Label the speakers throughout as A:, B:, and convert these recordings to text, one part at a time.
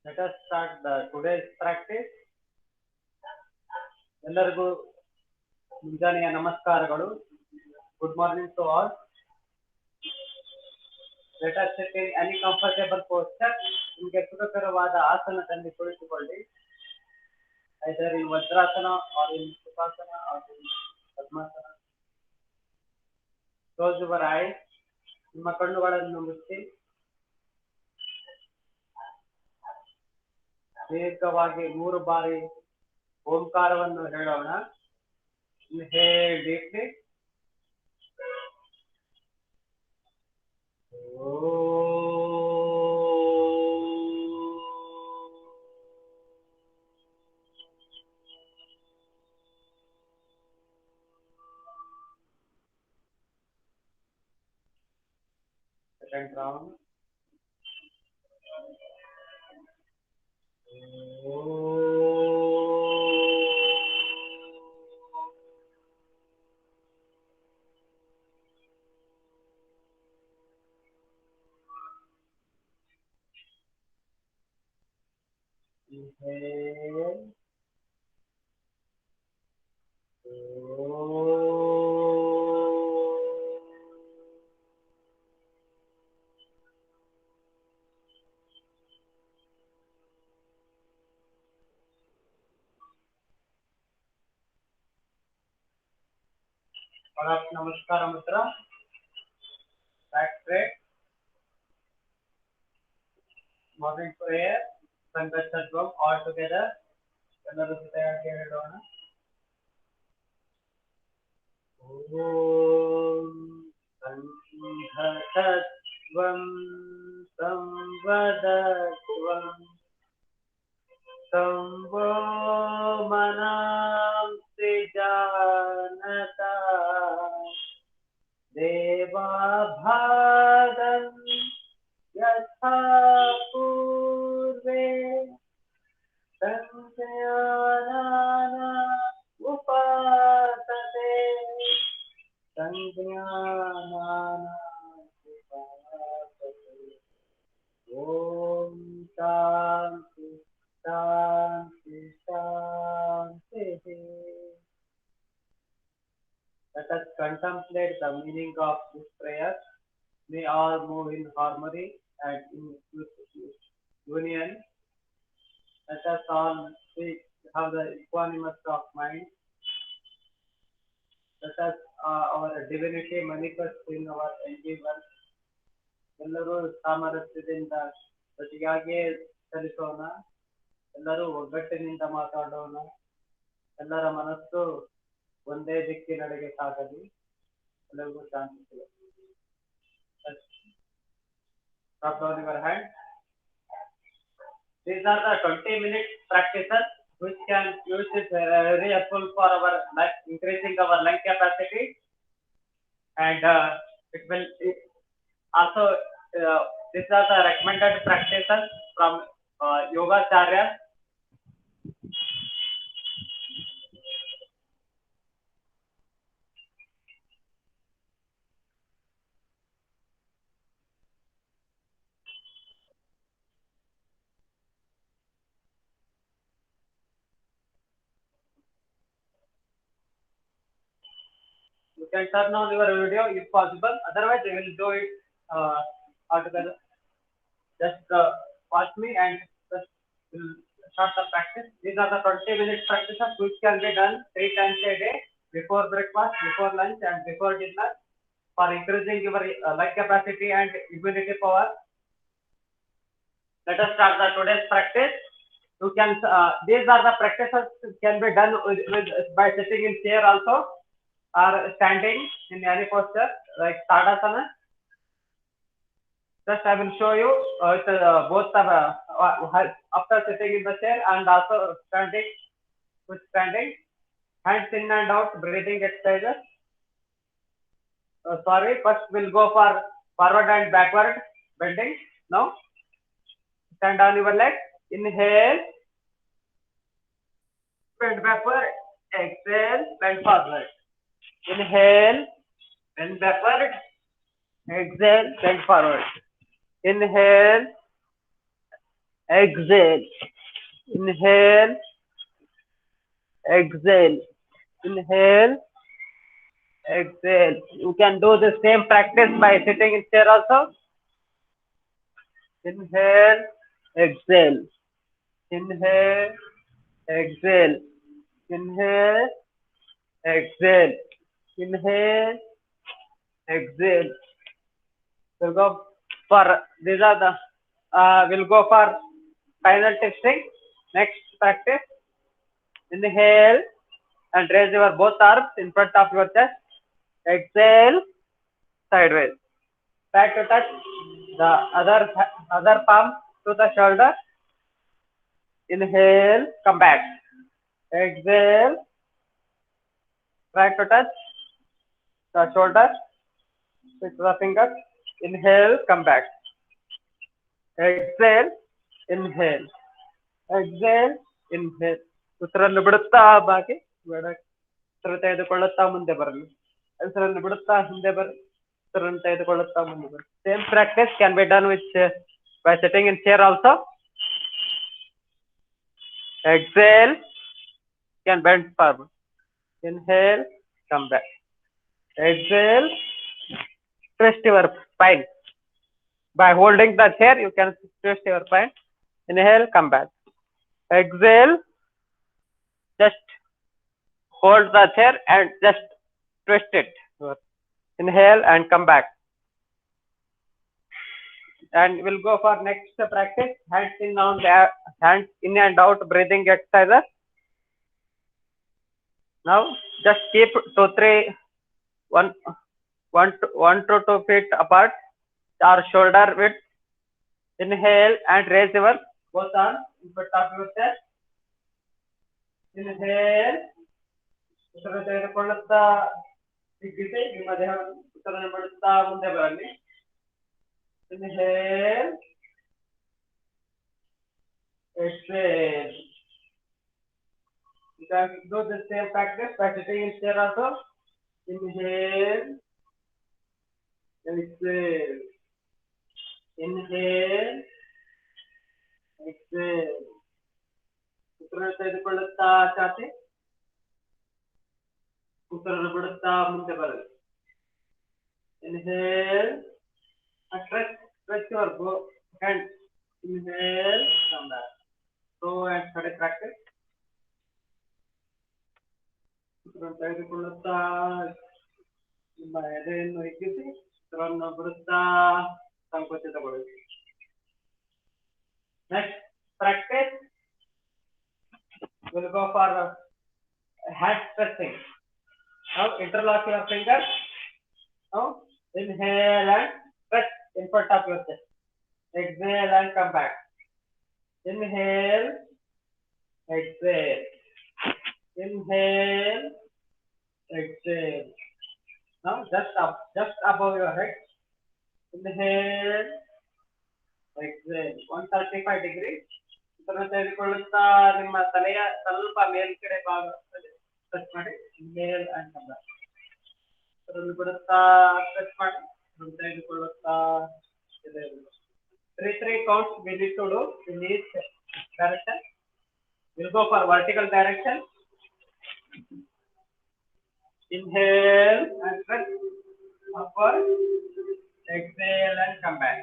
A: Let us start the today's practice. ಎಲ್ಲರಿಗೂ ಮುಂಜಾನೆಯ ನಮಸ್ಕಾರಗಳು. Good morning to all. Let us sit in any comfortable posture. ನಿಮಗೆ ಸುಖಕರವಾದ ಆಸನದಲ್ಲಿ ಕುಳಿತುಕೊಳ್ಳಿ. Either in Vajrasana or in Sukhasana or in Padmasana. Close your eyes. ನಿಮ್ಮ ಕಣ್ಣುಗಳನ್ನು ಮುಚ್ಚಿ ದೀರ್ಘವಾಗಿ 3 ಬಾರಿ ಓಂಕಾರವನ್ನು ಹೇಳೋಣ. Inhale deeply. Second round. Inhale. नमस्कार मित्र. Back straight. Morning prayer. Sankachattvam all together. ಎಲ್ಲರೂ ಜೊತೆಯಾಗಿ ಹೇಳೋಣ. ಓಂ ಸಂಘಟತ್ವಂ ಸಂವದತ್ವಂ ಸಂವೋ ಮನಾಂಸಿ ಜಾನತ ದೇವಾಭಾಗಂ ಯಥಾ ಪೂರ್ವೇ ಸಂಜ್ಞಾನಾನ ಉಪಾಸತೆ ಸಂಜ್ಞಾನಾನ ಉಪಾಸತೆ. ಓಂ ಶಾಂತಿ ಶಾಂತಿ ಶಾಂತಿ. Let us contemplate the meaning of this prayer. May all move in harmony and in union. Let us all have the equanimity of mind. Let us our divinity manifest in our endeavor. ಎಲ್ಲರೂ ಸಾಮರಸ್ಯದಿಂದ ಜೊತೆಗಾಗಿಯೇ ಚಲಿಸೋಣ. ಎಲ್ಲರೂ ಒಗ್ಗಟ್ಟಿನಿಂದ ಮಾತಾಡೋಣ. ಎಲ್ಲರ ಮನಸ್ಸು ಒಂದೇ ದಿಕ್ಕಿನಡೆಗೆ ಸಾಗಲಿ. ಎಲ್ಲರಿಗೂ ಶಾಂತಿ ಸಿಗಲಿ. Drop down your hand. These are the 20-minute practices which can use it very helpful for our increasing our lung capacity, and it will also these are the recommended practices from Yogacharya. You can turn on your video if possible. Otherwise, we will do it altogether. Just watch me and just will start the practice. These are the 20-minute practices which can be done 3 times a day, before breakfast, before lunch, and before dinner, for increasing your lung capacity and immunity power. Let us start the today's practice. You can these are the practices can be done by sitting in chair also, or standing in any posture like Tadasana. Just I will show you both after sitting in the chair and also standing with standing. Hands in and out, breathing exercises. Sorry, first we'll go for forward and backward bending. Now stand on your leg. Inhale, bend backward. Exhale, bend forward. Inhale, bend backward. Exhale, bend forward. Inhale, exhale, inhale, exhale, inhale, exhale. You can do the same practice by sitting in chair also. Inhale, exhale, inhale, exhale, inhale, exhale, inhale, exhale. We'll go for these are the we'll go for final testing. Next practice. Inhale and raise your both arms in front of your chest. Exhale, sideways. Try to touch the other palm to the shoulder. Inhale, come back. Exhale, try to touch the shoulder with the fingers. Inhale, come back. Exhale, inhale. Exhale, inhale. ಉಸಿರನ್ನು ಬಿಡುತ್ತಾ ಬಾಕಿ ಬೇಡ. ಉಸಿರು ತೆಗೆದುಕೊಳ್ಳುತ್ತಾ ಮುಂದೆ ಬರಲಿ. ಉಸಿರನ್ನು ಬಿಡುತ್ತಾ ಹಿಂದೆ ಬರಲಿ. ಉಸಿರನ್ನು ತೆಗೆದುಕೊಳ್ಳುತ್ತಾ ಮುಂದೆ ಬರಲಿ. Same practice can be done with by sitting in chair also. Exhale, can bend forward. Inhale, come back. Exhale, twist your spine. By holding the chair, you can twist your spine. Inhale, come back. Exhale, just hold the chair and just twist it. Inhale and come back. And we'll go for next practice. Hands in on the hands in and out breathing exercises. Now just keep 1 to 2 feet apart or shoulder width. Inhale and raise your both arms in front of your chest. Inhale. ಉಸಿರು ತೆಗೆದುಕೊಳ್ಳುತ್ತಾ ಹಿಗ್ಗಿಸಿ ನಿಮ್ಮ ದೇಹ ಉಸಿರನ್ನು ಬಿಡುತ್ತಾ ಮುಂದೆ ಬರಲಿ. Inhale, exhale. You can do the same practice by sitting in chair also. Inhale, exhale. Inhale, exhale. ಉಸಿರನ್ನು ತೆಗೆದುಕೊಳ್ಳುತ್ತಾ ಚಾಚಿ ಉಸಿರನ್ನು ಬಿಡುತ್ತಾ ಮುಂದೆ ಬರಲಿ. Inhale, stretch your hands. Inhale, come back. Slow and steady practice. ಉಸಿರನ್ನು ತೆಗೆದುಕೊಳ್ಳುತ್ತಾ ನಿಮ್ಮ ಎದೆಯನ್ನು ಹಿಗ್ಗಿಸಿ ಉಸಿರನ್ನು ಬಿಡುತ್ತಾ ಸಂಕೋಚಿತಗೊಳಿಸಿ. Next practice, we'll go for hand stretching. Now interlock your fingers. Now inhale and stretch in front of your chest. Exhale and come back. Inhale, exhale. Inhale, exhale. Now just above your head. Inhale, exhale. 135 degrees. ಉಸಿರನ್ನು ತೆಗೆದುಕೊಳ್ಳುತ್ತಾ ನಿಮ್ಮ ತಲೆಯ ಸ್ವಲ್ಪ ಮೇಲ್ಗಡೆ ಭಾಗ stretch ಮಾಡಿ. Inhale and come back. ಉಸಿರನ್ನು ಬಿಡುತ್ತಾ stretch ಮಾಡಿ. ಉಸಿರನ್ನು ತೆಗೆದುಕೊಳ್ಳುತ್ತಾ 3 counts we need to do in each direction. We'll go for vertical direction. Inhale and stretch upward. Exhale and come back.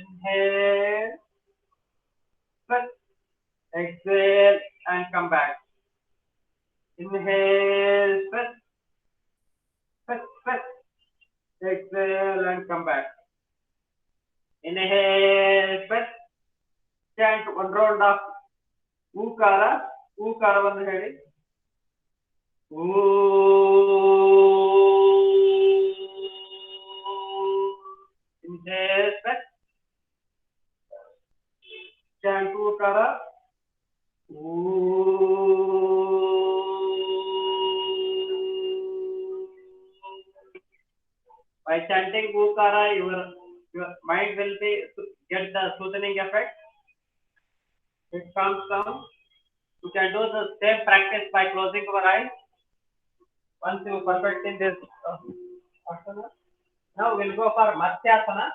A: Inhale, stretch. Exhale and come back. Inhale, stretch. Stretch. Exhale and come back. Inhale, stretch. Chant one round of Ukara. Ukaravanu heli. Inhale, stretch. Chant Ukara. By chanting Ukara, your mind will get the soothing effect. It calms down. You can do the same practice by closing your eyes. Once you perfect in this asana, now we'll go for Matsyasana.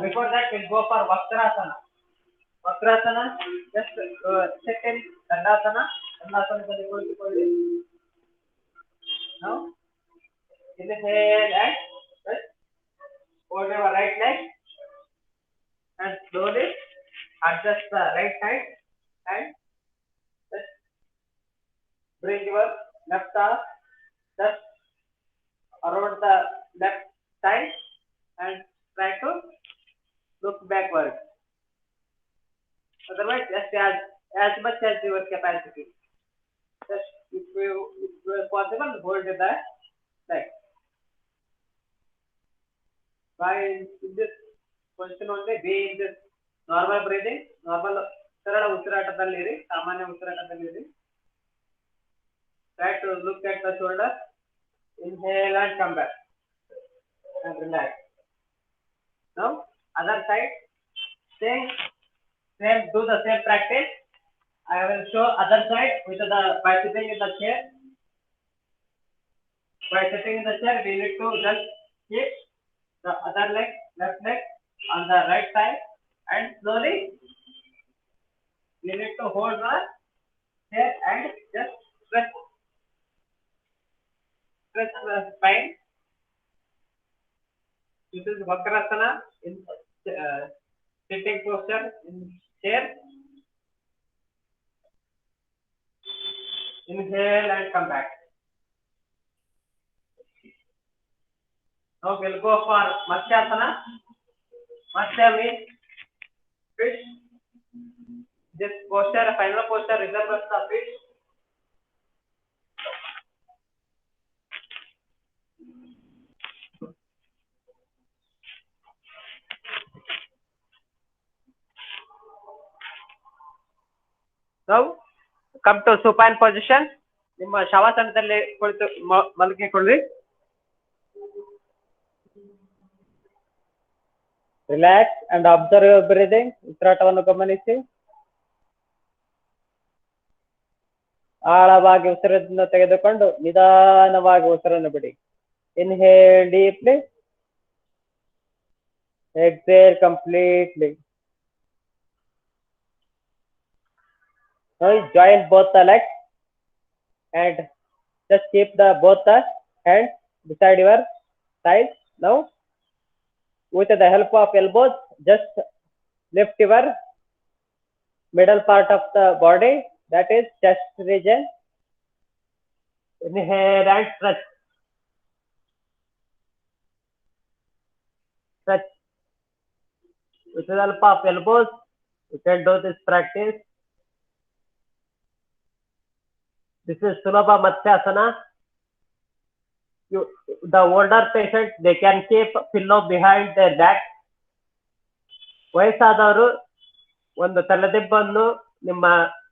A: Before that, we'll go for Vakrasana. Vakrasana, just sit in Dandasana. Dandasana is going to put it. Now, inhale and just hold your right leg and slowly adjust the right side and just bring your left arm just around the left side and try to look backward. Otherwise, just as much as your capacity. Just if possible, hold the leg. Try in this position only, be in this normal breathing, normal ಸರಳ ಉಸಿರಾಟದಲ್ಲಿರಿ, ಸಾಮಾನ್ಯ ಉಸಿರಾಟದಲ್ಲಿರಿ. Try to look at the shoulder. Inhale and come back and relax. Now, other side, same, do the same practice. I will show other side with the by sitting in the chair. By sitting in the chair, we need to just keep the other leg, left leg on the right side, and slowly we need to hold the chair and just press the spine. This is Vakrasana in sitting posture in chair. Inhale and come back. Now we'll go for Matsyasana. Matsya means fish. This posture, final posture, resembles the fish. Now come to supine position. ನಿಮ್ಮ ಶವಾಸನದಲ್ಲಿ ಕುಳಿತು ಮಲಗಿಕೊಳ್ಳಿ. Relax and observe your breathing. ಉಸಿರಾಟವನ್ನು ಗಮನಿಸಿ. ಆಳವಾಗಿ ಉಸಿರನ್ನು ತೆಗೆದುಕೊಂಡು ನಿಧಾನವಾಗಿ ಉಸಿರನ್ನು ಬಿಡಿ. Inhale deeply. Exhale completely. Now join both the legs and just keep both the hands beside your sides. Now, with the help of elbows, just lift your middle part of the body, that is chest region. Inhale and stretch. Stretch. With the help of elbows, you can do this practice. This is Sulabha Matsyasana. The older patients, they can keep pillow behind their back. ವಯಸ್ಸಾದವರು ಒಂದು ತಲೆದಿಂಬನ್ನು ನಿಮ್ಮ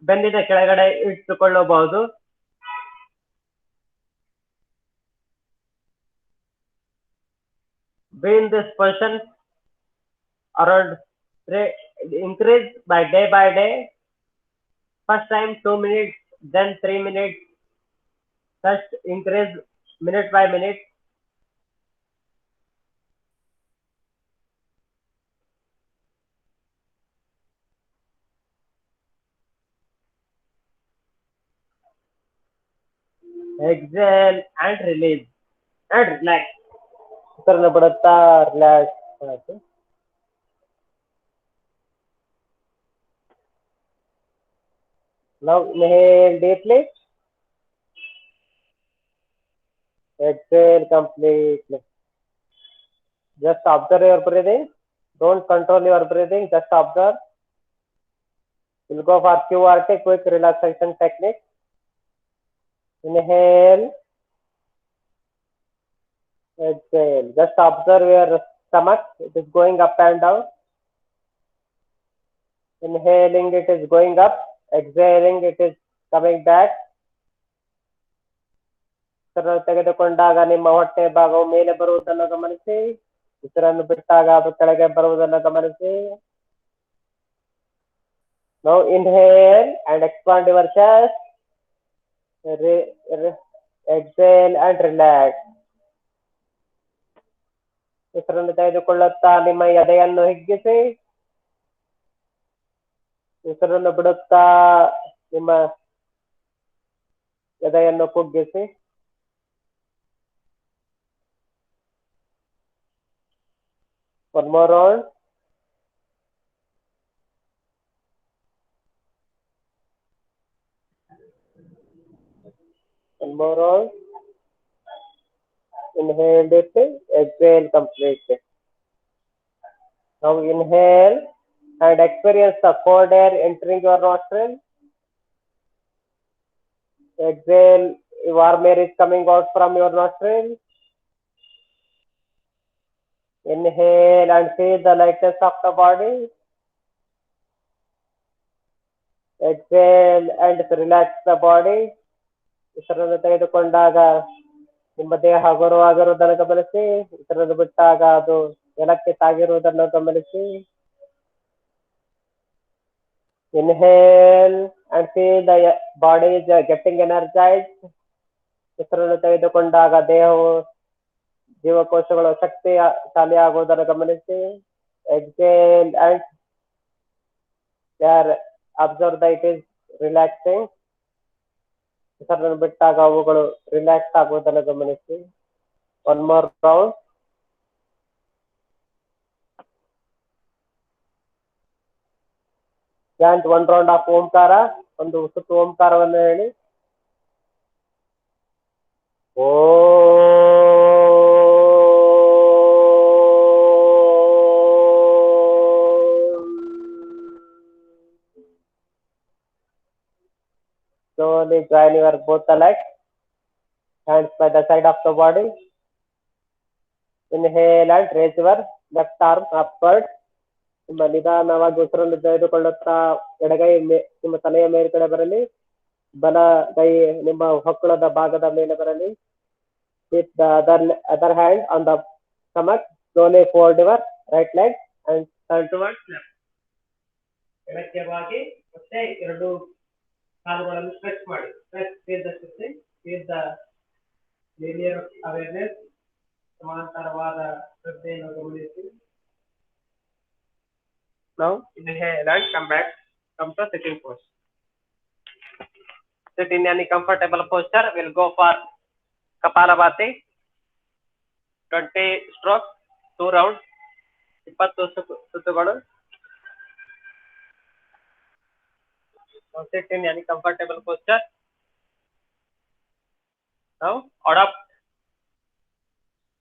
A: ಬೆನ್ನಿನ ಕೆಳಗಡೆ ಇಟ್ಟುಕೊಳ್ಳಬಹುದು. Be in this position around increase by day. First time 2 minutes, then 3 minutes. Just increase minute by minute. Exhale and release and relax. ಉಸಿರನ್ನು ಬಿಡುತ್ತಾ relax ಆಯ್ತು. Now inhale deeply. Exhale completely. Just observe your breathing. Don't control your breathing. Just observe. We'll go for QRT, quick relaxation technique. Inhale. Exhale. Just observe your stomach. It is going up and down. Inhaling, it is going up. Exhaling, it is coming back. ತೆಗೆದುಕೊಂಡಾಗ ನಿಮ್ಮ ಹೊಟ್ಟೆ ಭಾಗವು ಮೇಲೆ ಬರುವುದನ್ನು ಗಮನಿಸಿ. ಉಸಿರನ್ನು ಬಿಟ್ಟಾಗ ಅದು ಕೆಳಗೆ ಬರುವುದನ್ನು ಗಮನಿಸಿ. Now inhale and expand your chest. Exhale and relax.
B: ಉಸಿರನ್ನು ತೆಗೆದುಕೊಳ್ಳುತ್ತಾ ನಿಮ್ಮ ಎದೆಯನ್ನು ಹಿಗ್ಗಿಸಿ. ಉಸಿರನ್ನು ಬಿಡುತ್ತಾ ನಿಮ್ಮ ಎದೆಯನ್ನು ಕುಗ್ಗಿಸಿ. One more round. One more round. Inhale deeply, exhale completely. Now inhale and experience the cold air entering your nostril. Exhale, warm air is coming out from your nostril. Inhale and feel the lightness of the body. Exhale and relax the body. ಉಸಿರನ್ನು ತೆಗೆದುಕೊಂಡಾಗ ನಿಮ್ಮ ದೇಹ ಹಗುರವಾಗಿರುವುದನ್ನು ಗಮನಿಸಿ. ಉಸಿರನ್ನು ಬಿಟ್ಟಾಗ ಅದು ನೆಲಕ್ಕೆ ತಾಗಿರುವುದನ್ನು ಗಮನಿಸಿ. Inhale and feel the body is getting energized. ಉಸಿರನ್ನು ತೆಗೆದುಕೊಂಡಾಗ ದೇಹವು ಜೀವಕೋಶಗಳು ಶಕ್ತಿಶಾಲಿಯಾಗುವುದನ್ನು ಗಮನಿಸಿ. Exhale and observe that it is relaxing. ಉಸಿರನ್ನು ಬಿಟ್ಟಾಗ ಅವುಗಳು ರಿಲ್ಯಾಕ್ಸ್ ಆಗುವುದನ್ನು ಗಮನಿಸಿ. One more round. Chant one round of ಓಂಕಾರ. ಒಂದು ಸುತ್ತು ಓಂಕಾರವನ್ನು ಹೇಳಿ. Slowly join your both the legs, hands by the side of the body. Inhale and raise your left arm upward. ನಿಮ್ಮ ನಿಧಾನವಾಗಿ ಉಸಿರನ್ನು ತೆಗೆದುಕೊಳ್ಳುತ್ತಾ ಎಡಗೈ ನಿಮ್ಮ ತಲೆಯ ಮೇಲ್ಗಡೆ ಬರಲಿ. ಬಲ ಕೈ ನಿಮ್ಮ ಹೊಕ್ಕಳದ ಭಾಗದ ಮೇಲೆ ಬರಲಿ. With the other hand on the stomach, slowly fold your right leg and turn towards left. ಎಡಕ್ಕೆ ಬಾಗಿ ಮತ್ತೆ ಎರಡು ಕಾಲುಗಳನ್ನು ಸ್ಟ್ರೆಚ್ ಮಾಡಿ. Stretch with the stretching, with the linear awareness, ಸಮಾಂತರವಾದ ಶ್ರದ್ಧೆಯನ್ನು ಗಮನಿಸಿ. Now inhale and come back. Come to sitting pose. Sit in any comfortable posture. We'll go for Kapalabhati. 20 strokes, 2 rounds. 20 ಸುತ್ತುಗಳು. Now sit in any comfortable posture. Now adopt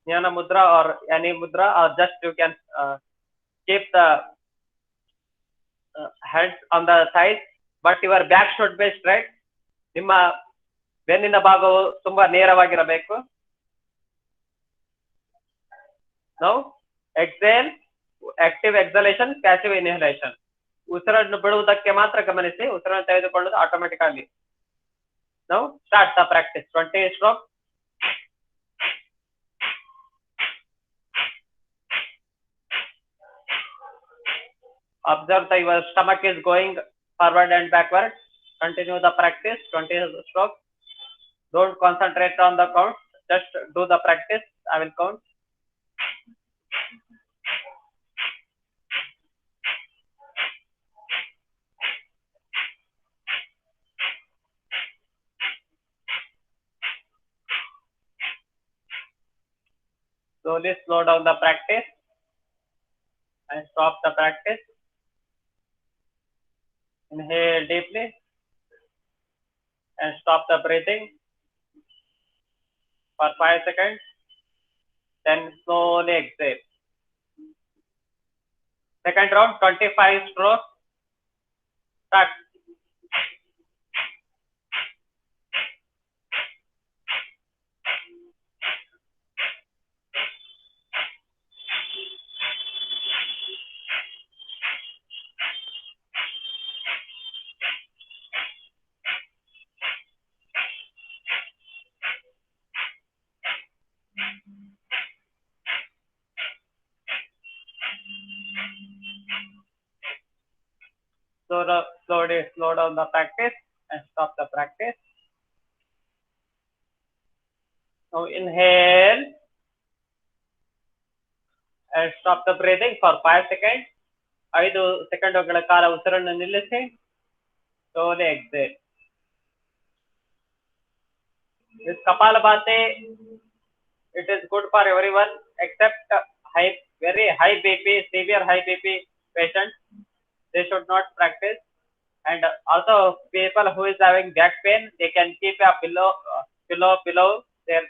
B: Jnana Mudra or any mudra, or just you can keep the hands on the side, but your back should be straight. ನಿಮ್ಮ ಬೆನ್ನಿನ ಭಾಗವು ತುಂಬಾ ನೇರವಾಗಿರಬೇಕು. Now exhale, active exhalation, passive inhalation. ಉಸಿರನ್ನು ಬಿಡುವುದಕ್ಕೆ ಮಾತ್ರ ಗಮನಿಸಿ. ಉಸಿರನ್ನು ತೆಗೆದುಕೊಳ್ಳುವುದು automatically. Now start the practice. 20 strokes. Observe that your stomach is going forward and backward. Continue the practice. 20 strokes. Don't concentrate on the count. Just do the practice. I will count. Slowly slow down the practice and stop the practice. Inhale deeply and stop the breathing for 5 seconds. Then slowly exhale. Second round, 25 strokes. Start. Slowly slow down the practice and stop the practice. Now inhale
A: and stop the breathing for 5 seconds. 5 ಸೆಕೆಂಡುಗಳ ಕಾಲ ಉಸಿರನ್ನು ನಿಲ್ಲಿಸಿ. Slowly exhale. This Kapalabhati, it is good for everyone except very high BP, severe high BP patients. They should not practice. And also people who is having back pain, they can keep a pillow below their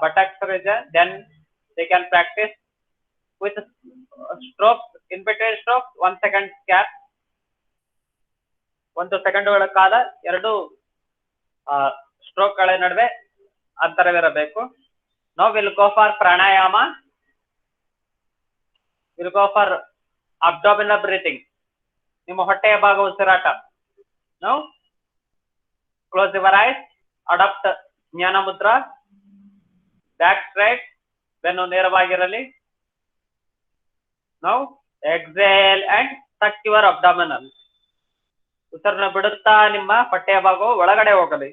A: buttocks region. Then they can practice with strokes, in between strokes, 1 second gap. 1 ಸೆಕೆಂಡುಗಳ ಕಾಲ 2 ಸ್ಟ್ರೋಕ್ಗಳ ನಡುವೆ ಅಂತರವಿರಬೇಕು. Now we'll go for pranayama. We'll go for abdominal breathing. ನಿಮ್ಮ ಹೊಟ್ಟೆಯ ಭಾಗ ಉಸಿರಾಟ. Now close your eyes, adopt ಜ್ಞಾನ Mudra, back straight, ಬೆನ್ನು ನೇರವಾಗಿರಲಿ. Now exhale and tuck your abdominal. ಉಸಿರನ್ನು ಬಿಡುತ್ತಾ ನಿಮ್ಮ ಹೊಟ್ಟೆಯ ಭಾಗವು ಒಳಗಡೆ ಹೋಗಲಿ.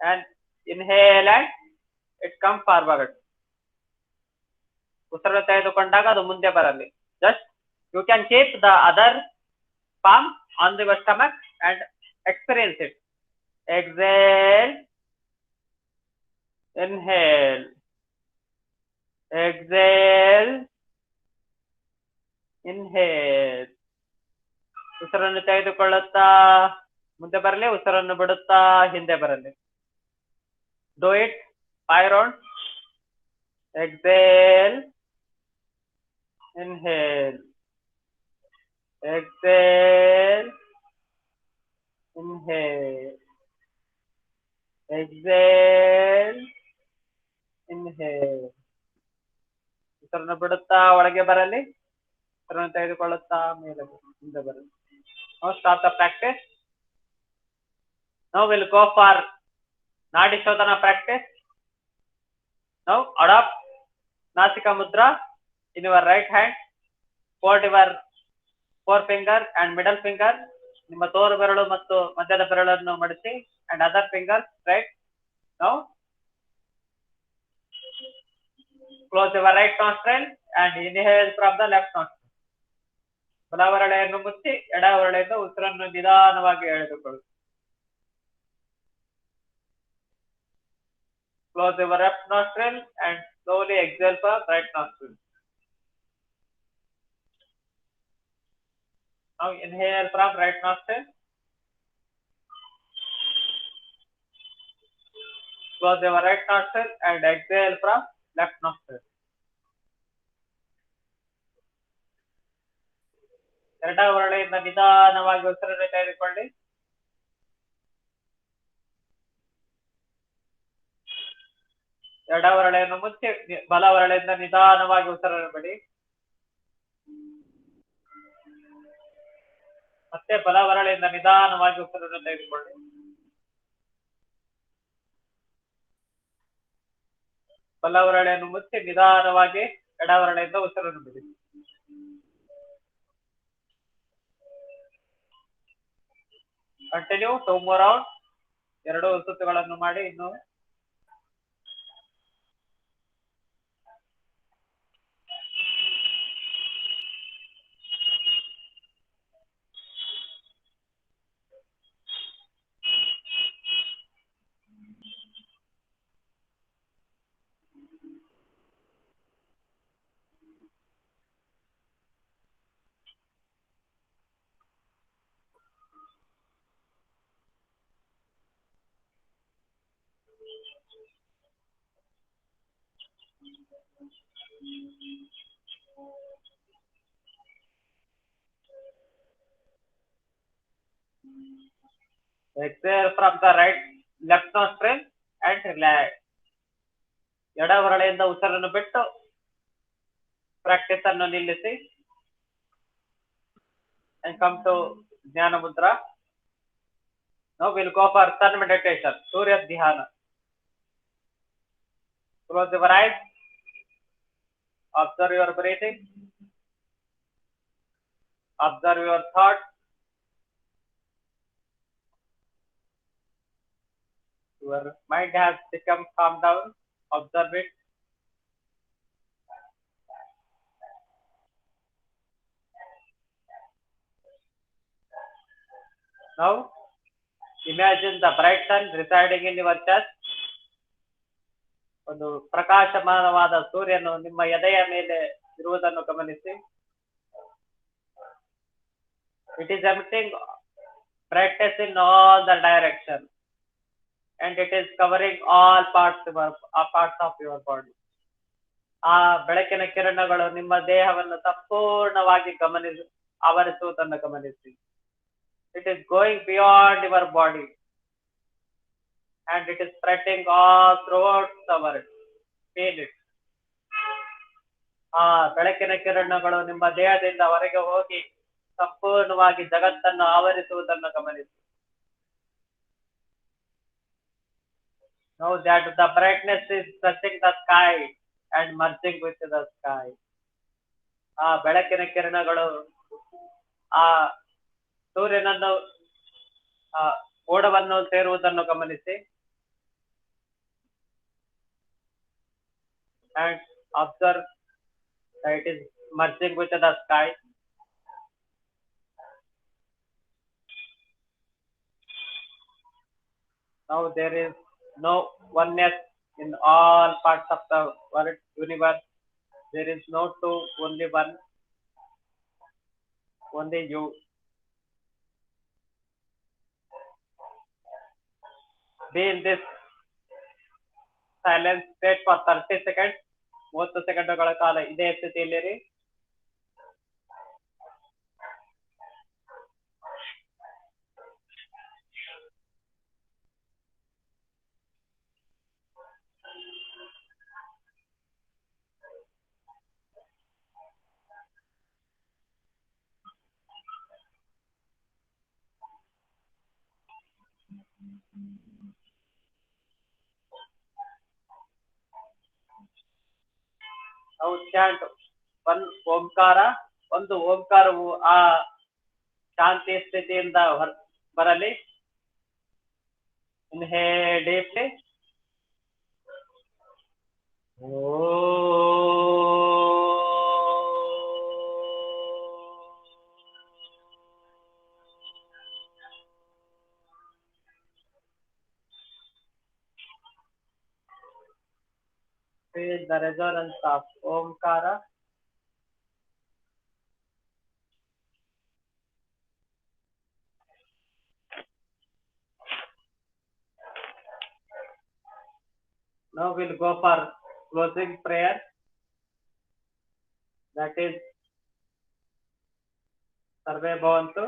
A: And inhale and it come forward. ಉಸಿರನ್ನು ತೆಗೆದುಕೊಂಡಾಗ ಅದು ಮುಂದೆ ಬರಲಿ. Just you can keep the other palm on your stomach and experience it. Exhale, inhale, exhale, inhale. ಉಸಿರನ್ನು ತೆಗೆದುಕೊಳ್ಳುತ್ತಾ ಮುಂದೆ ಬರಲಿ, ಉಸಿರನ್ನು ಬಿಡುತ್ತಾ ಹಿಂದೆ ಬರಲಿ. Do it 5 rounds. Exhale, inhale, exhale, inhale, exhale, inhale. ಉಸಿರನ್ನು ಬಿಡುತ್ತಾ ಒಳಗೆ ಬರಲಿ, ಉಸಿರನ್ನು ತೆಗೆದುಕೊಳ್ಳುತ್ತಾ ಮೇಲೆ ಮುಂದೆ ಬರಲಿ. Now start the practice. Now we'll go for Nadi Shodhana practice. Now adopt Nasika Mudra in your right hand. Hold your forefinger and middle finger. ನಿಮ್ಮ ತೋರು ಬೆರಳು ಮತ್ತು ಮಧ್ಯದ ಬೆರಳನ್ನು ಮಡಿಸಿ and other finger straight. Now close your right nostril and inhale from the left nostril. ಬಲವರಳೆಯನ್ನು ಮುಚ್ಚಿ ಎಡವರಳೆಯಿಂದ ಉಸಿರನ್ನು ನಿಧಾನವಾಗಿ ಎಳೆದುಕೊಳ್ಳಿ. Close your left nostril and slowly exhale from right nostril. Now inhale from right nostril. Close your right nostril and exhale from left nostril. ಎಡವರಳೆಯಿಂದ ನಿಧಾನವಾಗಿ ಉಸಿರನ್ನು ತೆಗೆದುಕೊಳ್ಳಿ. ಎಡವರಳೆಯನ್ನು ಮುಚ್ಚಿ ಬಲವರಳೆಯಿಂದ ನಿಧಾನವಾಗಿ ಉಸಿರನ್ನು ಬಿಡಿ. ಮತ್ತೆ ಬಲವರಳೆಯಿಂದ ನಿಧಾನವಾಗಿ ಉಸಿರನ್ನು ತೆಗೆದುಕೊಳ್ಳಿ. ಬಲವರಳೆಯನ್ನು ಮುಚ್ಚಿ ನಿಧಾನವಾಗಿ ಎಡವರಳೆಯಿಂದ ಉಸಿರನ್ನು ಬಿಡಿ. Continue 2 more rounds. 2 ಸುತ್ತುಗಳನ್ನು ಮಾಡಿ. ಇನ್ನು exhale from the left nostril and relax. ಎಡವರಳೆಯಿಂದ ಉಸಿರನ್ನು ಬಿಟ್ಟು ಪ್ರಾಕ್ಟೀಸ್ ಅನ್ನು ನಿಲ್ಲಿಸಿ and come to Jnana Mudra. Now we'll go for sun meditation, Surya Dhyana. Close your eyes. Observe your breathing. Observe your thoughts. Your mind has become calm down. Observe it. Now imagine the bright sun residing in your chest. ಒಂದು ಪ್ರಕಾಶಮಾನವಾದ ಸೂರ್ಯನು ನಿಮ್ಮ ಎದೆಯ ಮೇಲೆ ಇರುವುದನ್ನು ಗಮನಿಸಿ. It is emitting brightness in all the direction and it is covering all parts of your body. ಆ ಬೆಳಕಿನ ಕಿರಣಗಳು ನಿಮ್ಮ ದೇಹವನ್ನು ಸಂಪೂರ್ಣವಾಗಿ ಆವರಿಸುವುದನ್ನು ಗಮನಿಸಿ. It is going beyond your body and it is spreading all throughout the world. Feel it. ಆ ಬೆಳಕಿನ ಕಿರಣಗಳು ನಿಮ್ಮ ದೇಹದಿಂದ ಹೊರಗೆ ಹೋಗಿ ಸಂಪೂರ್ಣವಾಗಿ ಜಗತ್ತನ್ನು ಆವರಿಸುವುದನ್ನು ಗಮನಿಸಿ. Now that the brightness is touching the sky and merging with the sky. ಆ ಬೆಳಕಿನ ಕಿರಣಗಳು ಆ ಸೂರ್ಯನನ್ನು ಓಡವನ್ನು ಸೇರುವುದನ್ನು ಗಮನಿಸಿ. And observe that it is merging with the sky. Now there is no oneness in all parts of the world, universe. There is no two, only one, only you. Be in this silent state for 30 seconds. 30 ಸೆಕೆಂಡುಗಳ ಕಾಲ ಇದೇ ಸ್ಥಿತಿಯಲ್ಲಿರಿ. ನಾವು chant ಓಂಕಾರ, ಒಂದು ಓಂಕಾರವು ಆ ಶಾಂತಿ ಸ್ಥಿತಿಯಿಂದ ಬರಲಿ. Inhale deeply. Feel the resonance of Omkara. Now we'll go for closing prayer. That is Sarve Bhavantu.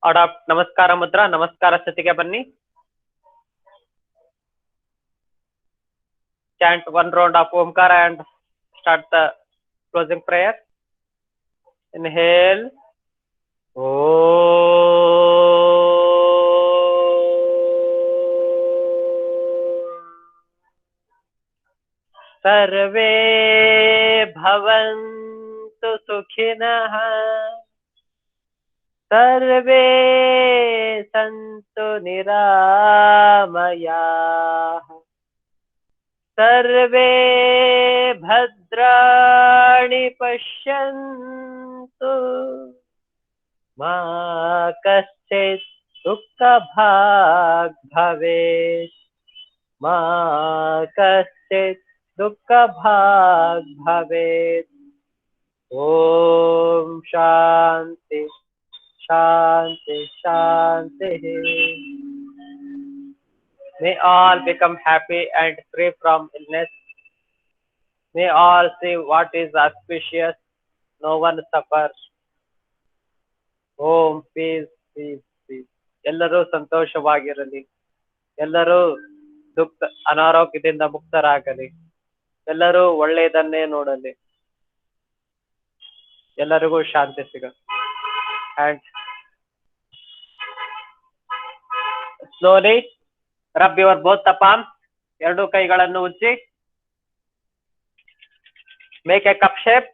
A: Adopt Namaskara Mudra. Namaskara ಸ್ಥಿತಿಗೆ ಬನ್ನಿ. Chant one round of Omkara and start the closing prayer. Inhale. सर्वे भवन्तु सुखिनः, सर्वे सन्तु निरामयाः, सर्वे भद्राणि पश्यन्तु, मा कश्चित् दुःखभाग् भवेत्, मा कश्चित् दुःखभाग् भवेत्. ॐ शान्ति शान्ति शान्तिः. May all become happy and free from illness. May all see what is auspicious. No one suffers. Om peace, peace, peace. ಎಲ್ಲರೂ ಸಂತೋಷವಾಗಿರಲಿ. ಎಲ್ಲರೂ ಅನಾರೋಗ್ಯದಿಂದ ಮುಕ್ತರಾಗಲಿ. ಎಲ್ಲರೂ ಒಳ್ಳೆಯದನ್ನೇ ನೋಡಲಿ. ಎಲ್ಲರಿಗೂ ಶಾಂತಿ ಸಿಗಲಿ. And slowly rub your both the palms. ಎರಡು ಕೈಗಳನ್ನು ಉಜ್ಜಿ. Make a cup shape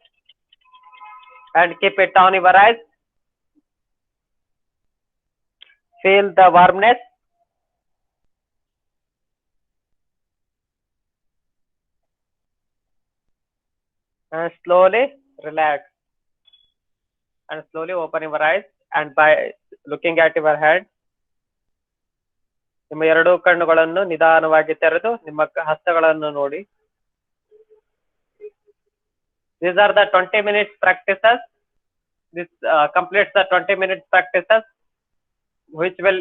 A: and keep it on your eyes. Feel the warmness. And slowly relax, and slowly open your eyes, and by looking at your hand, ನಿಮ್ಮ ಎರಡೂ ಕಣ್ಣುಗಳನ್ನು ನಿಧಾನವಾಗಿ ತೆರೆದು ನಿಮ್ಮ ಹಸ್ತಗಳನ್ನು ನೋಡಿ. These are the 20 minutes practices. This completes the 20 minutes practices, which will